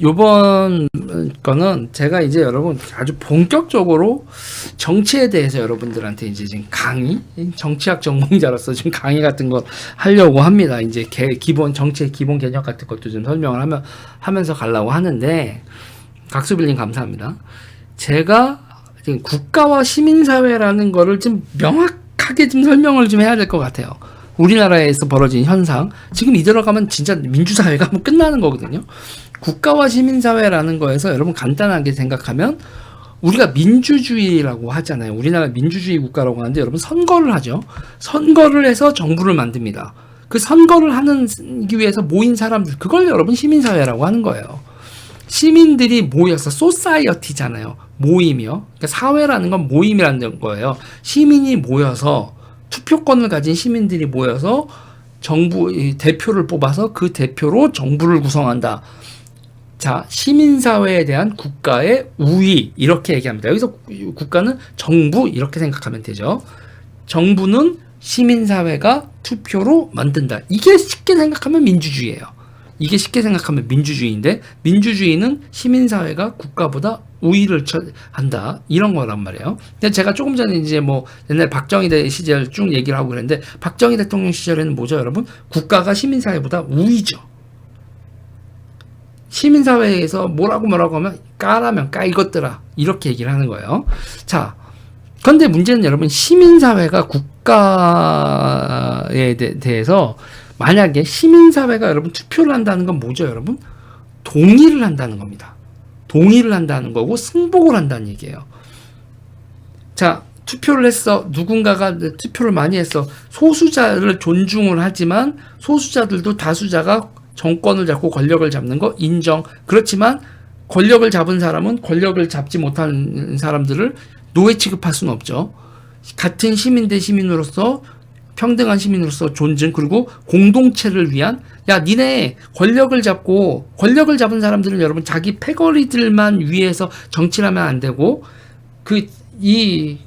요번 거는 제가 이제 여러분 아주 본격적으로 정치에 대해서 여러분들한테 이제 지금 강의, 정치학 전공자로서 지금 강의 같은 거 하려고 합니다. 이제 기본 정치의 기본 개념 같은 것도 좀 설명을 하면서 가려고 하는데, 각수빌님 감사합니다. 제가 지금 국가와 시민사회라는 거를 좀 명확하게 좀 설명을 좀 해야 될 것 같아요. 우리나라에서 벌어진 현상, 지금 이대로 가면 진짜 민주사회가 뭐 끝나는 거거든요. 국가와 시민사회라는 거에서 여러분 간단하게 생각하면, 우리가 민주주의라고 하잖아요. 우리나라 민주주의 국가라고 하는데, 여러분 선거를 하죠. 선거를 해서 정부를 만듭니다. 그 선거를 하기 위해서 모인 사람들, 그걸 여러분 시민사회라고 하는 거예요. 시민들이 모여서, 소사이어티잖아요. 모임이요. 그러니까 사회라는 건 모임이라는 거예요. 시민이 모여서, 투표권을 가진 시민들이 모여서 정부 대표를 뽑아서 그 대표로 정부를 구성한다. 자, 시민사회에 대한 국가의 우위, 이렇게 얘기합니다. 여기서 국가는 정부, 이렇게 생각하면 되죠. 정부는 시민사회가 투표로 만든다. 이게 쉽게 생각하면 민주주의예요. 이게 쉽게 생각하면 민주주의인데, 민주주의는 시민사회가 국가보다 우위를 한다, 이런 거란 말이에요. 근데 제가 조금 전에 이제 뭐 옛날 박정희 시절 쭉 얘기를 하고 그랬는데, 박정희 대통령 시절에는 뭐죠, 여러분? 국가가 시민사회보다 우위죠. 시민사회에서 뭐라고 하면 까라면 까 이것들아, 이렇게 얘기를 하는 거예요. 자, 그런데 문제는 여러분, 시민사회가 국가에 대해서 만약에 시민사회가 여러분 투표를 한다는 건 뭐죠, 여러분? 동의를 한다는 겁니다. 동의를 한다는 거고 승복을 한다는 얘기예요. 자, 투표를 했어. 누군가가 투표를 많이 했어. 소수자를 존중을 하지만 소수자들도 다수자가 정권을 잡고 권력을 잡는 거 인정. 그렇지만 권력을 잡은 사람은 권력을 잡지 못한 사람들을 노예 취급할 수는 없죠. 같은 시민 대 시민으로서, 평등한 시민으로서 존중, 그리고 공동체를 위한, 야, 니네 권력을 잡은 사람들은 여러분 자기 패거리들만 위해서 정치를 하면 안 되고, 이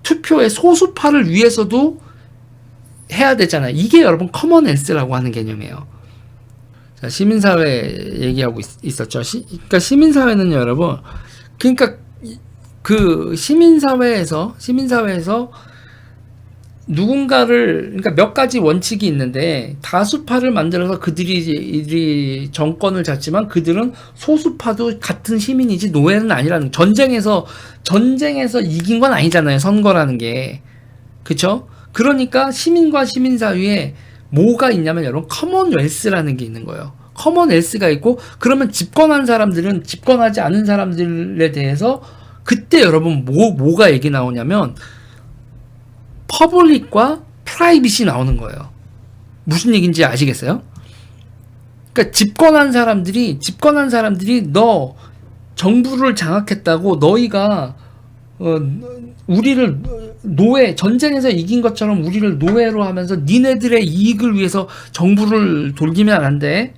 투표의 소수파를 위해서도 해야 되잖아요. 이게 여러분 커먼웰스라고 하는 개념이에요. 자, 시민사회 얘기하고 있었죠. 그러니까 시민사회는 여러분, 그러니까 그 시민사회에서 누군가를, 그러니까 몇 가지 원칙이 있는데, 다수파를 만들어서 그들이 정권을 잡지만 그들은 소수파도 같은 시민이지 노예는 아니라는, 전쟁에서 이긴 건 아니잖아요, 선거라는 게. 그쵸? 그러니까 시민과 시민 사이에 뭐가 있냐면 여러분, 커먼웰스라는 게 있는 거예요. 커먼웰스가 있고, 그러면 집권한 사람들은 집권하지 않은 사람들에 대해서, 그때 여러분 뭐가 얘기 나오냐면 퍼블릭과 프라이빗이 나오는 거예요. 무슨 얘기인지 아시겠어요? 그러니까 집권한 사람들이 너 정부를 장악했다고, 너희가 우리를 전쟁에서 이긴 것처럼 우리를 노예로 하면서 니네들의 이익을 위해서 정부를 돌리면 안 돼.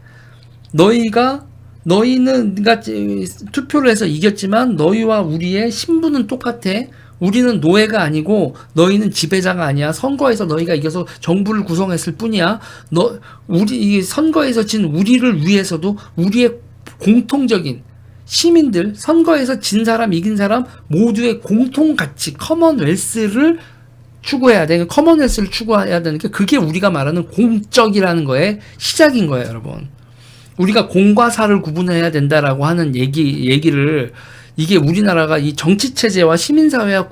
너희는 그러니까 투표를 해서 이겼지만 너희와 우리의 신분은 똑같아. 우리는 노예가 아니고 너희는 지배자가 아니야. 선거에서 너희가 이겨서 정부를 구성했을 뿐이야. 우리 선거에서 진 우리를 위해서도, 우리의 공통적인 시민들, 선거에서 진 사람 이긴 사람 모두의 공통 가치, 커먼웰스를 추구해야 돼. 커먼웰스를 추구해야 되는 게, 그게 우리가 말하는 공적이라는 거의 시작인 거예요, 여러분. 우리가 공과 사를 구분해야 된다라고 하는 얘기를, 이게 우리나라가 이 정치체제와 시민사회와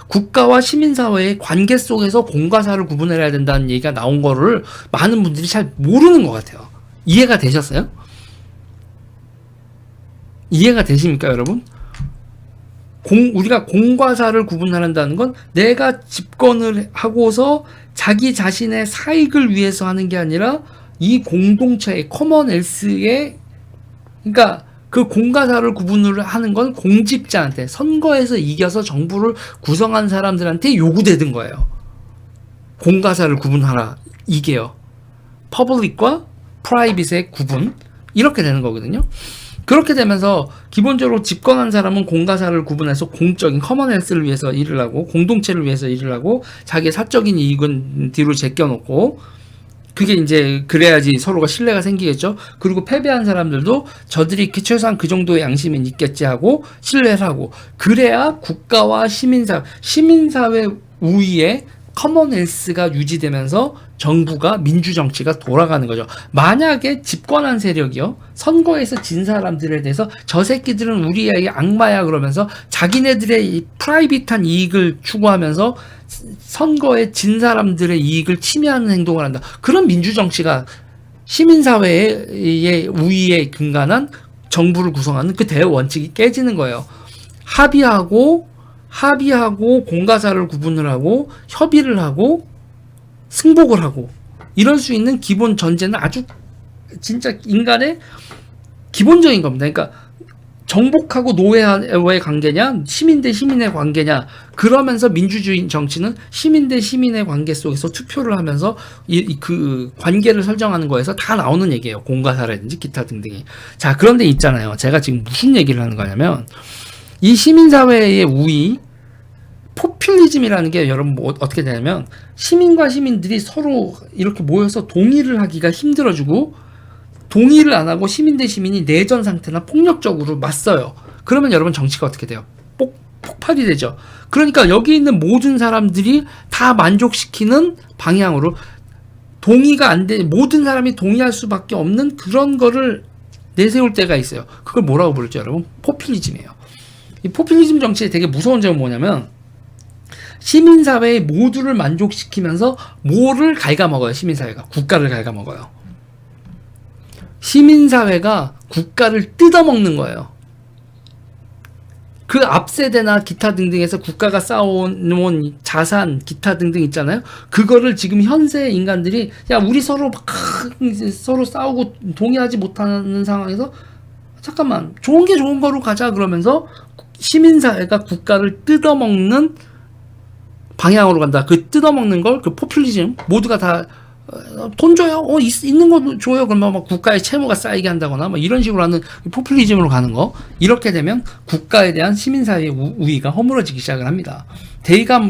국가와 시민사회의 관계 속에서 공과 사를 구분해야 된다는 얘기가 나온 거를 많은 분들이 잘 모르는 것 같아요. 이해가 되셨어요? 이해가 되십니까, 여러분? 우리가 공과 사를 구분한다는 건 내가 집권을 하고서 자기 자신의 사익을 위해서 하는 게 아니라, 이 공동체의 커먼웰스의, 그러니까 그 공과 사를 구분을 하는 건 공직자한테, 선거에서 이겨서 정부를 구성한 사람들한테 요구되는 거예요. 공과 사를 구분하라, 이게요. 퍼블릭과 프라이빗의 구분, 이렇게 되는 거거든요. 그렇게 되면서 기본적으로 집권한 사람은 공과 사를 구분해서 공적인 커먼웰스를 위해서 일을 하고, 공동체를 위해서 일을 하고, 자기의 사적인 이익은 뒤로 제껴놓고, 그게 이제 그래야지 서로가 신뢰가 생기겠죠. 그리고 패배한 사람들도 저들이 최소한 그 정도의 양심은 있겠지 하고 신뢰를 하고, 그래야 국가와 시민사회 우위에 커먼웰스가 유지되면서 정부가 민주정치가 돌아가는 거죠. 만약에 집권한 세력이요, 선거에서 진 사람들에 대해서 저 새끼들은 우리의 악마야 그러면서 자기네들의 이 프라이빗한 이익을 추구하면서 선거에 진 사람들의 이익을 침해하는 행동을 한다. 그런 민주정치가 시민사회의 우위에 근간한 정부를 구성하는 그 대원칙이 깨지는 거예요. 합의하고 공가사를 구분을 하고 협의를 하고 승복을 하고 이럴 수 있는 기본 전제는 아주 진짜 인간의 기본적인 겁니다. 그러니까 정복하고 노예와의 관계냐, 시민 대 시민의 관계냐, 그러면서 민주주의 정치는 시민 대 시민의 관계 속에서 투표를 하면서 그 관계를 설정하는 거에서 다 나오는 얘기예요. 공가사라든지 기타 등등이. 자, 그런데 있잖아요. 제가 지금 무슨 얘기를 하는 거냐면, 이 시민사회의 우위, 포퓰리즘이라는 게 여러분 뭐 어떻게 되냐면, 시민과 시민들이 서로 이렇게 모여서 동의를 하기가 힘들어지고, 동의를 안 하고 시민 대 시민이 내전 상태나 폭력적으로 맞서요. 그러면 여러분 정치가 어떻게 돼요? 폭발이 되죠. 그러니까 여기 있는 모든 사람들이 다 만족시키는 방향으로, 동의가 안 돼, 모든 사람이 동의할 수밖에 없는 그런 거를 내세울 때가 있어요. 그걸 뭐라고 부르죠, 여러분? 포퓰리즘이에요. 이 포퓰리즘 정치의 되게 무서운 점은 뭐냐면, 시민사회의 모두를 만족시키면서 뭐를 갉아먹어요. 시민사회가 국가를 갉아먹어요. 시민사회가 국가를 뜯어먹는 거예요. 그 앞세대나 기타 등등에서 국가가 쌓아놓은 자산, 기타 등등 있잖아요. 그거를 지금 현세 인간들이, 야, 우리 서로 싸우고 동의하지 못하는 상황에서, 잠깐만, 좋은 게 좋은 거로 가자 그러면서 시민사회가 국가를 뜯어먹는 방향으로 간다. 그 뜯어먹는 걸, 그 포퓰리즘, 모두가 다 돈 줘요. 있는 거 줘요. 그러면 막 국가의 채무가 쌓이게 한다거나 뭐 이런 식으로 하는 포퓰리즘으로 가는 거. 이렇게 되면 국가에 대한 시민사회의 우위가 허물어지기 시작을 합니다. 대의가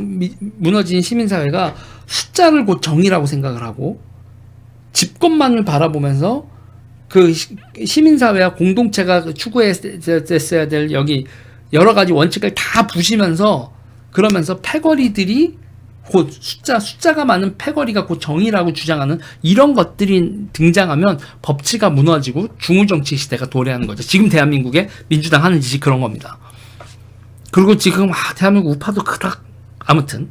무너진 시민사회가 숫자를 곧 정의라고 생각을 하고, 집권만을 바라보면서 그 시민사회와 공동체가 추구했어야 될 여기 여러 가지 원칙을 다 부시면서, 그러면서 패거리들이 곧 숫자가 많은 패거리가 곧 정의라고 주장하는 이런 것들이 등장하면 법치가 무너지고 중우정치 시대가 도래하는 거죠. 지금 대한민국의 민주당 하는 짓이 그런 겁니다. 그리고 지금 대한민국 우파도 그닥, 아무튼,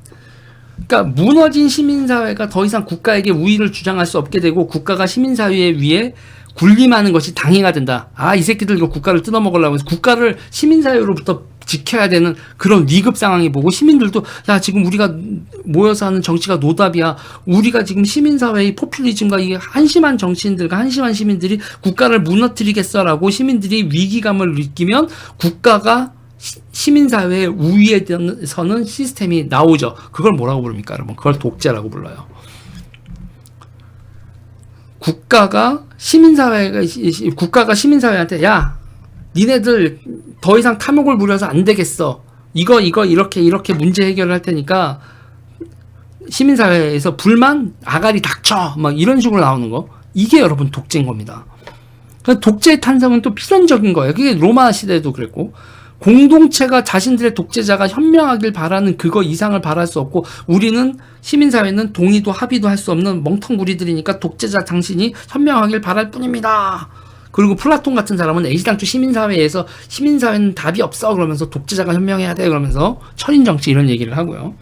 그러니까 무너진 시민사회가 더 이상 국가에게 우위를 주장할 수 없게 되고, 국가가 시민사회 위에 군림하는 것이 당해가 된다. 이 새끼들 이거 국가를 뜯어먹으려고 해서 국가를 시민사회로부터 지켜야 되는 그런 위급 상황이 보고, 시민들도 야, 지금 우리가 모여서 하는 정치가 노답이야. 우리가 지금 시민사회의 포퓰리즘과 이 한심한 정치인들과 한심한 시민들이 국가를 무너뜨리겠어라고 시민들이 위기감을 느끼면 국가가 시민사회의 우위에 서는 시스템이 나오죠. 그걸 뭐라고 부릅니까, 여러분? 그걸 독재라고 불러요. 국가가 시민사회한테, 야, 니네들 더 이상 탐욕을 부려서 안 되겠어. 이거 이렇게 문제 해결을 할 테니까 시민사회에서 불만 아가리 닥쳐. 막 이런 식으로 나오는 거. 이게 여러분 독재인 겁니다. 독재의 탄생은 또 필연적인 거예요. 그게 로마 시대도 그랬고, 공동체가 자신들의 독재자가 현명하길 바라는 그거 이상을 바랄 수 없고, 우리는 시민사회는 동의도 합의도 할 수 없는 멍텅구리들이니까 독재자 당신이 현명하길 바랄 뿐입니다. 그리고 플라톤 같은 사람은 애시당초 시민사회에서 시민사회는 답이 없어 그러면서 독재자가 현명해야 돼 그러면서 철인정치 이런 얘기를 하고요.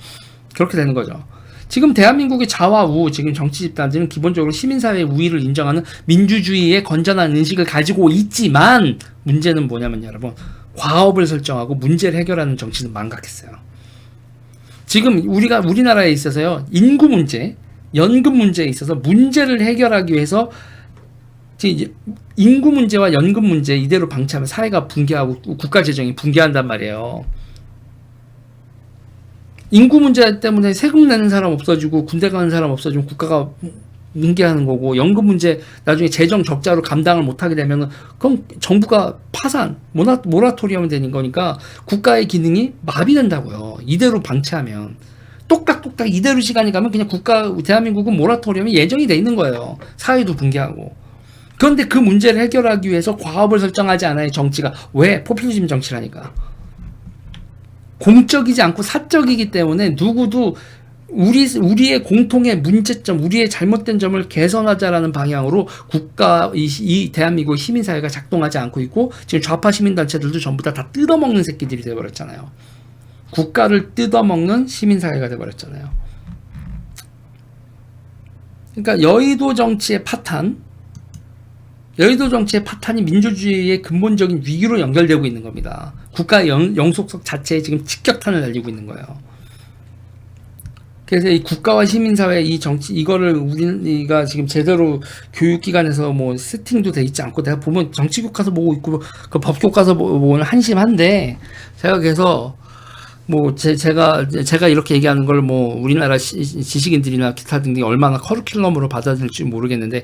그렇게 되는 거죠. 지금 대한민국의 좌와 지금 정치 집단들은 기본적으로 시민사회의 우위를 인정하는 민주주의의 건전한 인식을 가지고 있지만, 문제는 뭐냐면 여러분, 과업을 설정하고 문제를 해결하는 정치는 망각했어요. 지금 우리나라에 있어서요, 인구 문제, 연금 문제에 있어서 문제를 해결하기 위해서 이제 인구 문제와 연금 문제 이대로 방치하면 사회가 붕괴하고 국가 재정이 붕괴한단 말이에요. 인구 문제 때문에 세금 내는 사람 없어지고 군대 가는 사람 없어지면 국가가 붕괴하는 거고, 연금 문제 나중에 재정 적자로 감당을 못하게 되면 그럼 정부가 파산, 모라토리엄이 되는 거니까 국가의 기능이 마비된다고요. 이대로 방치하면. 똑딱똑딱 이대로 시간이 가면 그냥 대한민국은 모라토리움이 예정이 돼 있는 거예요. 사회도 붕괴하고. 그런데 그 문제를 해결하기 위해서 과업을 설정하지 않아요, 정치가. 왜? 포퓰리즘 정치라니까. 공적이지 않고 사적이기 때문에 누구도 우리의 공통의 문제점, 우리의 잘못된 점을 개선하자라는 방향으로 이 대한민국 시민사회가 작동하지 않고 있고, 지금 좌파 시민단체들도 전부 다 뜯어먹는 새끼들이 돼버렸잖아요. 국가를 뜯어먹는 시민사회가 돼버렸잖아요. 그러니까 여의도 정치의 파탄이 민주주의의 근본적인 위기로 연결되고 있는 겁니다. 국가의 영속성 자체에 지금 직격탄을 날리고 있는 거예요. 그래서 이 국가와 시민사회 이 정치 이거를 우리가 지금 제대로 교육기관에서 뭐 세팅도 돼 있지 않고, 내가 보면 정치교과서 보고 있고 그 법교과서 보면 한심한데, 제가 그래서 뭐 제가 이렇게 얘기하는 걸 뭐 우리나라 지식인들이나 기타 등등이 얼마나 커리큘럼으로 받아들일지 모르겠는데,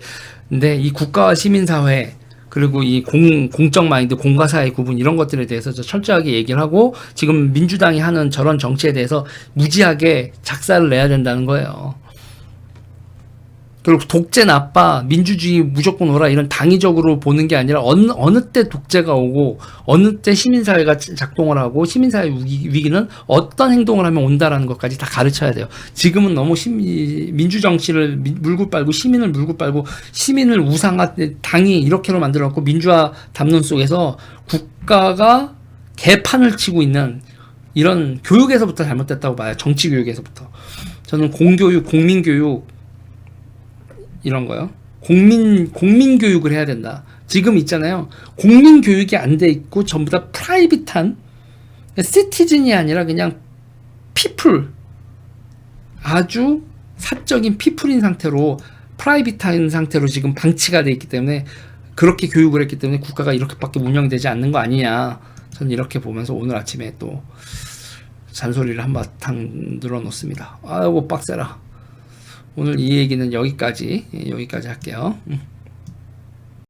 근데 이 국가와 시민사회 그리고 이 공적 마인드, 공과 사의 구분, 이런 것들에 대해서 철저하게 얘기를 하고, 지금 민주당이 하는 저런 정치에 대해서 무지하게 작사를 내야 된다는 거예요. 그리고 독재 나빠, 민주주의 무조건 오라, 이런 당위적으로 보는 게 아니라 어느 때 독재가 오고 어느 때 시민사회가 작동을 하고 시민사회 위기는 어떤 행동을 하면 온다라는 것까지 다 가르쳐야 돼요. 지금은 너무 민주정치를 물고 빨고 시민을 물고 빨고 시민을 우상화, 당이 이렇게로 만들어놓고 민주화 담론 속에서 국가가 개판을 치고 있는, 이런 교육에서부터 잘못됐다고 봐요. 정치 교육에서부터. 저는 공교육, 국민교육 이런 거요. 국민교육을 해야 된다. 지금 있잖아요. 국민교육이 안 돼 있고 전부 다 프라이빗한, 시티즌이 아니라 그냥 피플, 아주 사적인 피플인 상태로, 프라이빗한 상태로 지금 방치가 돼 있기 때문에, 그렇게 교육을 했기 때문에 국가가 이렇게밖에 운영되지 않는 거 아니냐. 저는 이렇게 보면서 오늘 아침에 또 잔소리를 한바탕 늘어놓습니다. 아이고 빡세라. 오늘 이 얘기는 여기까지 할게요.